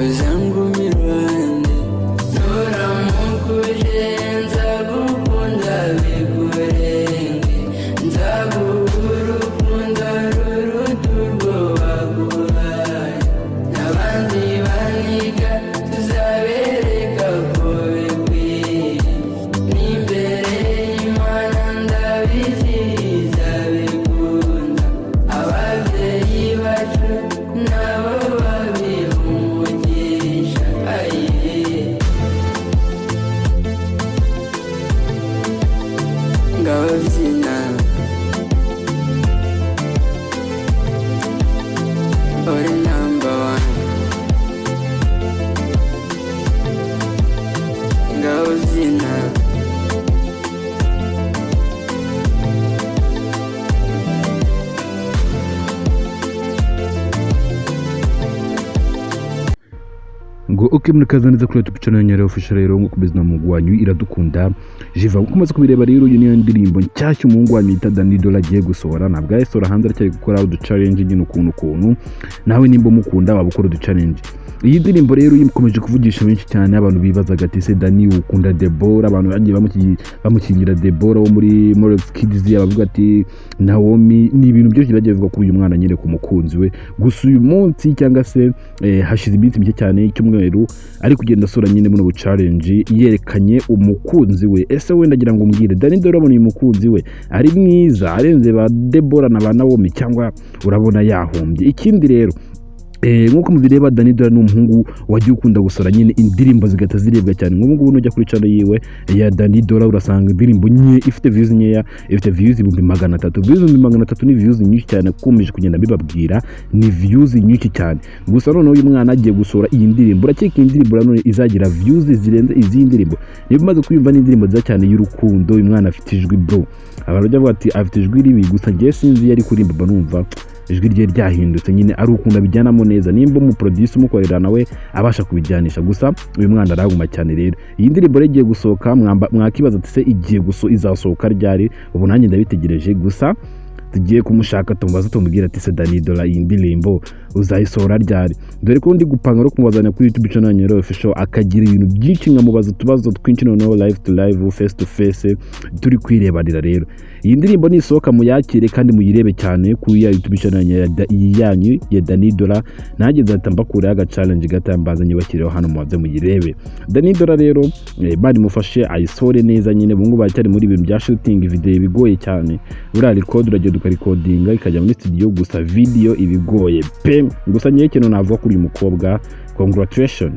uzangumirwane nuramukuje nzagukunda bigurenge nzaguha urukundo ruruta urwo baguhaye n'abandi baniga tuzabereka ko bikwiye n'imbere y'Imana ndabizihiza bikunda ababyeyi bacu nabo babiha umugisha ngababyina uri number one ngababyina ngo uke murikaza neza kuri YouTube channel yanyu official rero ngo kubizina mu wanyu iradukunda jiva ukomaze kubireba rero iyo niyo ndirimbo nshyashya umuhungu wanyu yita Deborah agiye gusohora nabwo yasohora hanze aracyari gukora udu challenge nyine ukuntu nawe nimba mukunda wabukora udu challenge. Iyi ndirimbo rero yikomeje kuvugisha benshi cyane abantu bibazaga ati se Dani ukunda Deborah abantu bagiye bamukingira Deborah wo muri Kids abavuga ati Naomi ni ibintu byose bagiye bivuga kuri uyu mwana nyine ku mukunzi we gusa uyu munsi cyangwa se hashize iminsi mike cyane icyumweru ari kugenda asura nyine muri challenge yerekanye umukunzi we. Ese wenda agira ngo mbwire Dani urabona uyu mukunzi we ari mwiza arenze ba Deborah na ba Naomi cyangwa urabona yahombye? Ikindi rero nkuko mubireba Deborah ni umuhungu wagiye ukunda gusora nyine indirimbo zigata zirebwa cyane. Nk'ubu nujya kuri channel yiwe ya Deborah urasanga indirimbo nye ifite views nkeya, ifite views 300,000. Views 300,000 ni views nyinshi cyane kukomeje kugenda bibabwira, ni views nyinshi cyane. Gusa none uyu mwana agiye gusora iyi ndirimbo urakeka indirimbo none izagira views zirenze izi ndirimbo. Niba umaze kuyumva n'indirimbo nziza cyane y'urukundo uyu mwana afite ijwi bro, abantu bajya ati afite ijwi ribi, gusa ngiye sinzi yari kurimba numva ijwi rye ryahindutse nyine ari ukunda bijyanamo neza, nimba mu producer umukorera nawe abasha kubijyanisha. Gusa uyu mwana araguma cyane rero. Iyi ndirimbo igiye gusohoka mwakibaza ati se igiye izasohoka ryari? Ubu nanjye ndabitegereje, gusa tugiye kumushaka tumubaza tumubwira ati se Deborah iyi ndirimbo uzayisohora ryari? Dore ko ndi gupanga no kumubazanya kuri YouTube channel yanyu official akagira ibintu byinshi nkamubaza tubazo twinshi noneho live to live face to face turi kwirebanira rero. Iyi ndirimbo nisohoka muyakire kandi muyirebe cyane kuri YouTube channel yanyu ya Deborah, nanjye nzatamba kure aga challenge gatambazanye bakireho hano mubaze muyirebe. Deborah rero bari mufashe ayisore neza nyine bungu bacyari muri ibintu bya shooting video bigoye cyane. Ura record urajye dukarecordinga ikajya muri studio, gusa video ibigoye pe. Gusa nyeye kintu navuga kuri uyu mukobwa, congratulations.